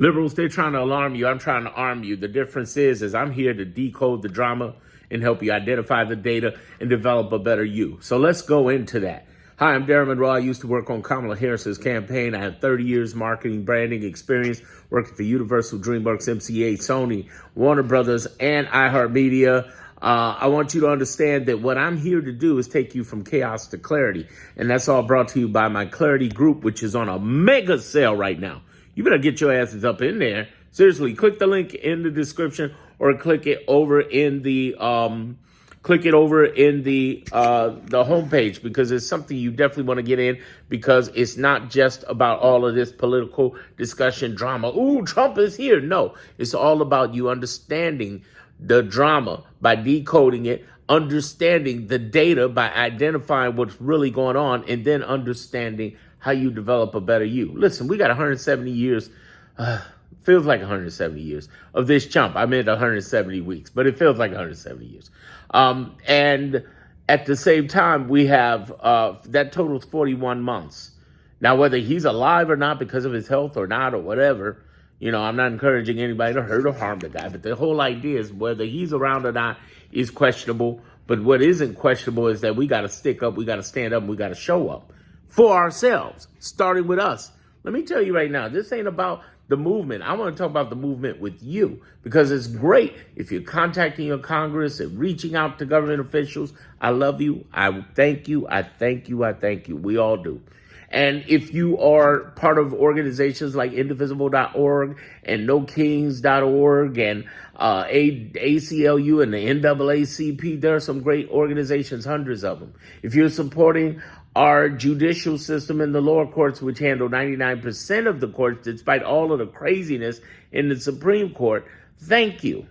Liberals, they're trying to alarm you. I'm trying to arm you. The difference is I'm here to decode the drama and help you identify the data and develop a better you. So let's go into that. Hi, I'm Darren Monroe. I used to work on Kamala Harris's campaign. I have 30 years marketing, branding experience, working for Universal, DreamWorks, MCA, Sony, Warner Brothers, and iHeartMedia. I want you to understand that what I'm here to do is take you from chaos to clarity. And that's all brought to you by my Clarity Group, which is on a mega sale right now. You better get your asses up in there. Seriously, click the link in the description or click it over in the homepage, because it's something you definitely want to get in, because it's not just about all of this political discussion drama. Ooh, Trump is here. No, it's all about you understanding the drama by decoding it, understanding the data by identifying what's really going on, and then understanding how you develop a better you. Listen, we got 170 years, feels like 170 years of this chump. I meant 170 weeks, but it feels like 170 years. And at the same time, we have, that totals 41 months. Now, whether he's alive or not because of his health or not or whatever, you know, I'm not encouraging anybody to hurt or harm the guy, but the whole idea is whether he's around or not is questionable. But what isn't questionable is that we got to stick up, we got to stand up, and we got to show up for ourselves, starting with us. Let me tell you right now, this ain't about the movement. I want to talk about the movement with you, because it's great if you're contacting your Congress and reaching out to government officials. I love you. I thank you. I thank you. I thank you. We all do. And if you are part of organizations like indivisible.org and nokings.org and ACLU and the NAACP, there are some great organizations, hundreds of them. If you're supporting our judicial system in the lower courts, which handle 99% of the courts, despite all of the craziness in the Supreme Court, thank you.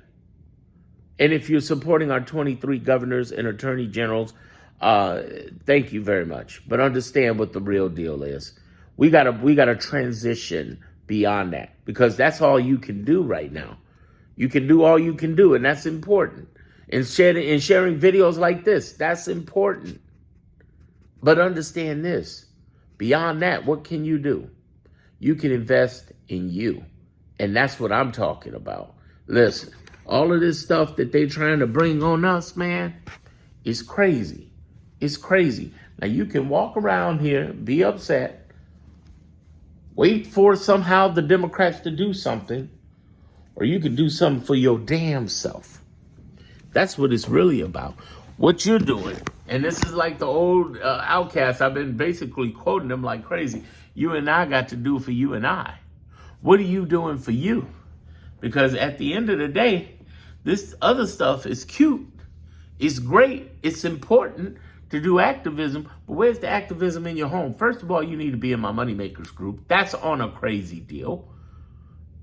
And if you're supporting our 23 governors and attorney generals, thank you very much. But understand what the real deal is. We gotta transition beyond that, because that's all you can do right now. You can do all you can do, and that's important. And sharing videos like this, that's important. But understand this, beyond that, what can you do? You can invest in you. And that's what I'm talking about. Listen, all of this stuff that they're trying to bring on us, man, is crazy. It's crazy. Now, you can walk around here, be upset, wait for somehow the Democrats to do something, or you can do something for your damn self. That's what it's really about. What you're doing. And this is like the old Outcast. I've been basically quoting them like crazy. You and I got to do for you and I. What are you doing for you? Because at the end of the day, this other stuff is cute. It's great. It's important to do activism. But where's the activism in your home? First of all, you need to be in my Moneymakers group. That's on a crazy deal.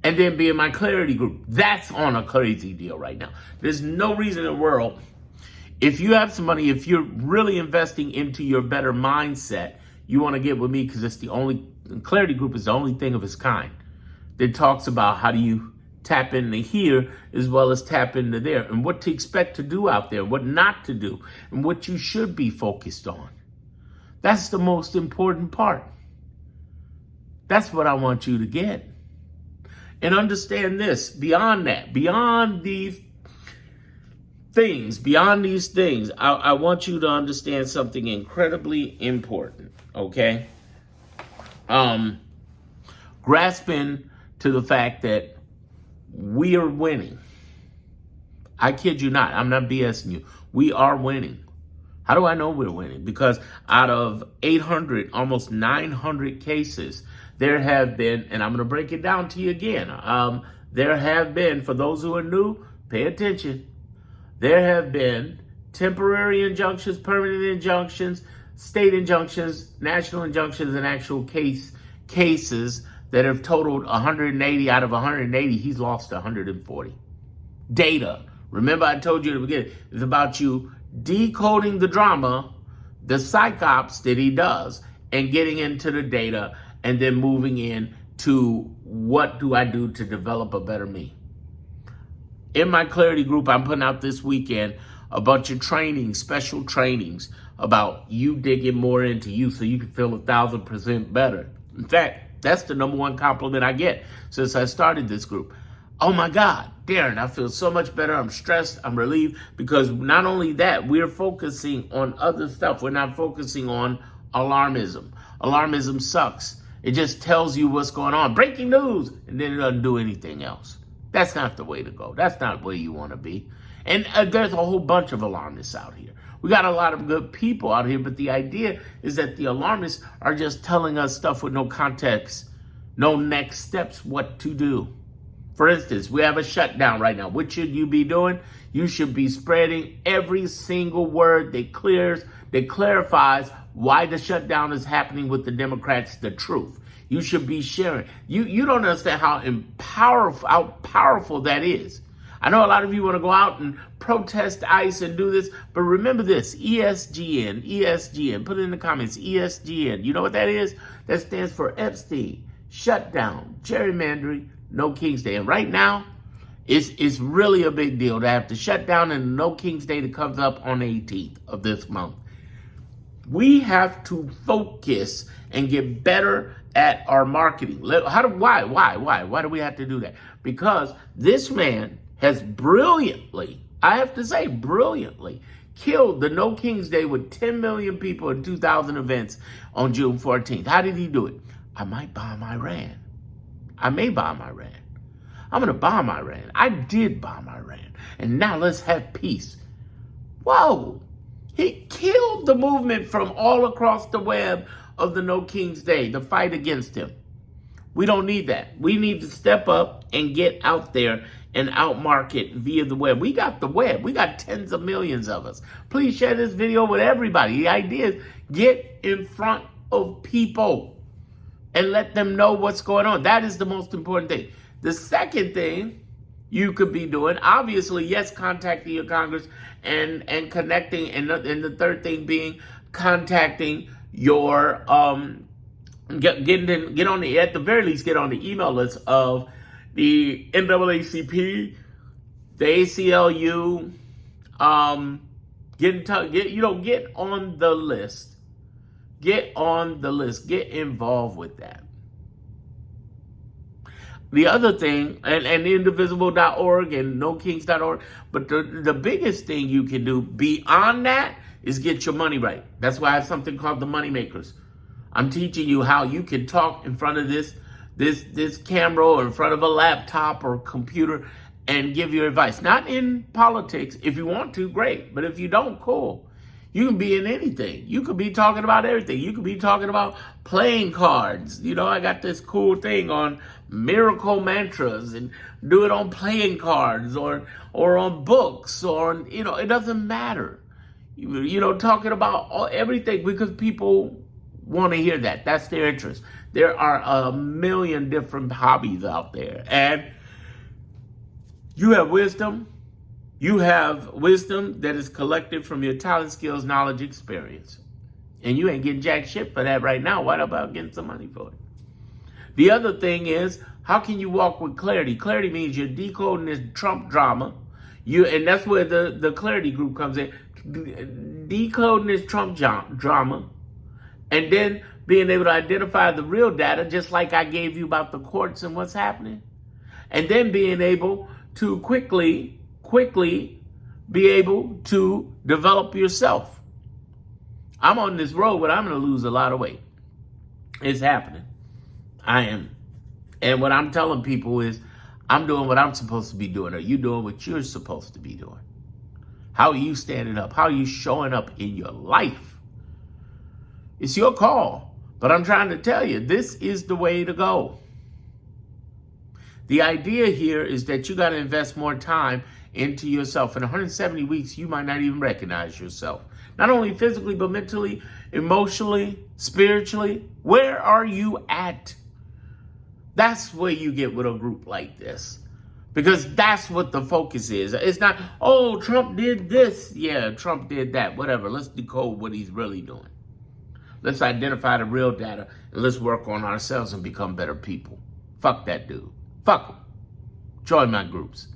And then be in my Clarity group. That's on a crazy deal right now. There's no reason in the world. If you have some money, if you're really investing into your better mindset, you want to get with me, because it's the only, Clarity Group is the only thing of its kind that talks about how do you tap into here as well as tap into there, and what to expect to do out there, what not to do, and what you should be focused on. That's the most important part. That's what I want you to get. And understand this, beyond that, beyond these things, I want you to understand something incredibly important, okay? Grasping to the fact that we are winning. I kid you not, I'm not BSing you. We are winning. How do I know we're winning? Because out of 800, almost 900 cases, there have been, and I'm going to break it down to you again. There have been, for those who are new, pay attention. There have been temporary injunctions, permanent injunctions, state injunctions, national injunctions, and actual cases that have totaled 180. Out of 180, he's lost 140. Data. Remember, I told you at the beginning, it's about you decoding the drama, the psychops that he does, and getting into the data, and then moving in to what do I do to develop a better me. In my Clarity Group, I'm putting out this weekend a bunch of trainings, special trainings about you digging more into you so you can feel 1,000% better. In fact, That's the number one compliment I get since I started this group. Oh my God, Darren, I feel so much better. I'm stressed. I'm relieved because not only that, we're focusing on other stuff. We're not focusing on alarmism. Alarmism sucks. It just tells you what's going on. Breaking news. And then it doesn't do anything else. That's not the way to go. That's not where you want to be. And there's a whole bunch of alarmists out here. We got a lot of good people out here, but the idea is that the alarmists are just telling us stuff with no context, no next steps, what to do. For instance, we have a shutdown right now. What should you be doing? You should be spreading every single word that clarifies why the shutdown is happening with the Democrats, the truth. You should be sharing. You don't understand how powerful that is. I know a lot of you want to go out and protest ICE and do this, but remember this, ESGN, put it in the comments, ESGN. You know what that is? That stands for Epstein, shutdown, gerrymandering, No King's Day. And right now, it's really a big deal to have to shut down and No King's Day that comes up on the 18th of this month. We have to focus and get better at our marketing. Why do we have to do that? Because this man has brilliantly, I have to say brilliantly, killed the No King's Day with 10 million people in 2,000 events on June 14th. How did he do it? I might bomb Iran. I may bomb Iran. I'm going to bomb Iran. I did bomb Iran. And now let's have peace. Whoa. He killed the movement from all across the web of the No King's Day, the fight against him. We don't need that. We need to step up and get out there and outmarket via the web. We got the web. We got tens of millions of us. Please share this video with everybody. The idea is get in front of people and let them know what's going on. That is the most important thing. The second thing you could be doing, obviously, yes, contacting your Congress and connecting, and the third thing being contacting your get on the, at the very least, get on the email list of the NAACP, the ACLU. Get on the list. Get on the list. Get involved with that. The other thing, and indivisible.org and nokings.org, but the biggest thing you can do beyond that is get your money right. That's why I have something called the Money Makers. I'm teaching you how you can talk in front of this camera or in front of a laptop or computer and give your advice. Not in politics. If you want to, great. But if you don't, cool. You can be in anything. You could be talking about everything. You could be talking about playing cards. You know, I got this cool thing on miracle mantras and do it on playing cards or on books or, it doesn't matter. Talking about everything because people want to hear that. That's their interest. There are a million different hobbies out there. And you have wisdom. You have wisdom that is collected from your talent, skills, knowledge, experience. And you ain't getting jack shit for that right now. What about getting some money for it? The other thing is, how can you walk with clarity? Clarity means you're decoding this Trump drama. And that's where the clarity group comes in. Decoding this Trump drama. And then being able to identify the real data, just like I gave you about the courts and what's happening. And then being able to quickly be able to develop yourself. I'm on this road, but I'm going to lose a lot of weight. It's happening. I am. And what I'm telling people is, I'm doing what I'm supposed to be doing. Are you doing what you're supposed to be doing? How are you standing up? How are you showing up in your life? It's your call. But I'm trying to tell you, this is the way to go. The idea here is that you got to invest more time into yourself. In 170 weeks, you might not even recognize yourself. Not only physically, but mentally, emotionally, spiritually. Where are you at? That's where you get with a group like this. Because that's what the focus is. It's not, oh, Trump did this. Yeah, Trump did that. Whatever. Let's decode what he's really doing. Let's identify the real data. And let's work on ourselves and become better people. Fuck that dude. Fuck him. Join my groups.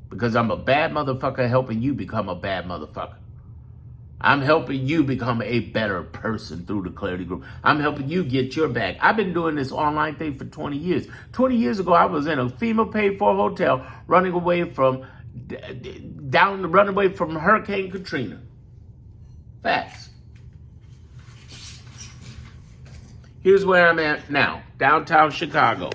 Because I'm a bad motherfucker helping you become a bad motherfucker. I'm helping you become a better person through the Clarity Group. I'm helping you get your bag. I've been doing this online thing for 20 years. 20 years ago, I was in a FEMA paid for hotel running away from Hurricane Katrina. Facts. Here's where I'm at now, downtown Chicago.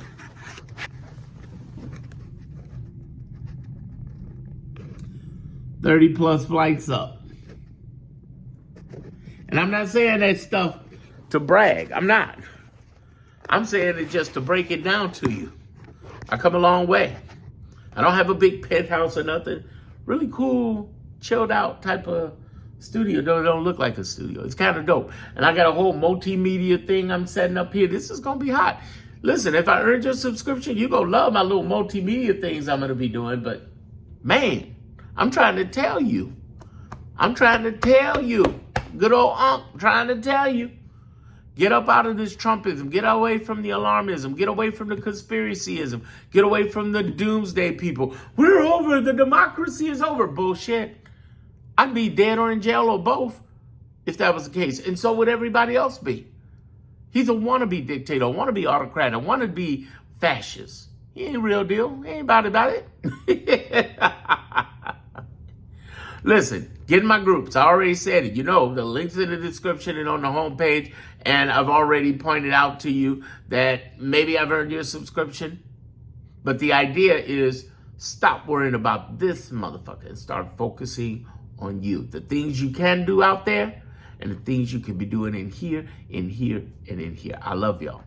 +30 flights up. And I'm not saying that stuff to brag. I'm not. I'm saying it just to break it down to you. I come a long way. I don't have a big penthouse or nothing. Really cool, chilled out type of studio. Don't look like a studio. It's kind of dope. And I got a whole multimedia thing I'm setting up here. This is going to be hot. Listen, if I earned your subscription, you're going to love my little multimedia things I'm going to be doing. But, man, I'm trying to tell you. Good old Unc trying to tell you. Get up out of this Trumpism. Get away from the alarmism. Get away from the conspiracyism. Get away from the doomsday people. We're over. The democracy is over. Bullshit. I'd be dead or in jail or both if that was the case. And so would everybody else be. He's a wannabe dictator, a wannabe autocrat, a wannabe fascist. He ain't real deal. He ain't about it. Listen, get in my groups. I already said it. You know, the link's in the description and on the homepage. And I've already pointed out to you that maybe I've earned your subscription. But the idea is stop worrying about this motherfucker and start focusing on you. The things you can do out there and the things you can be doing in here, and in here. I love y'all.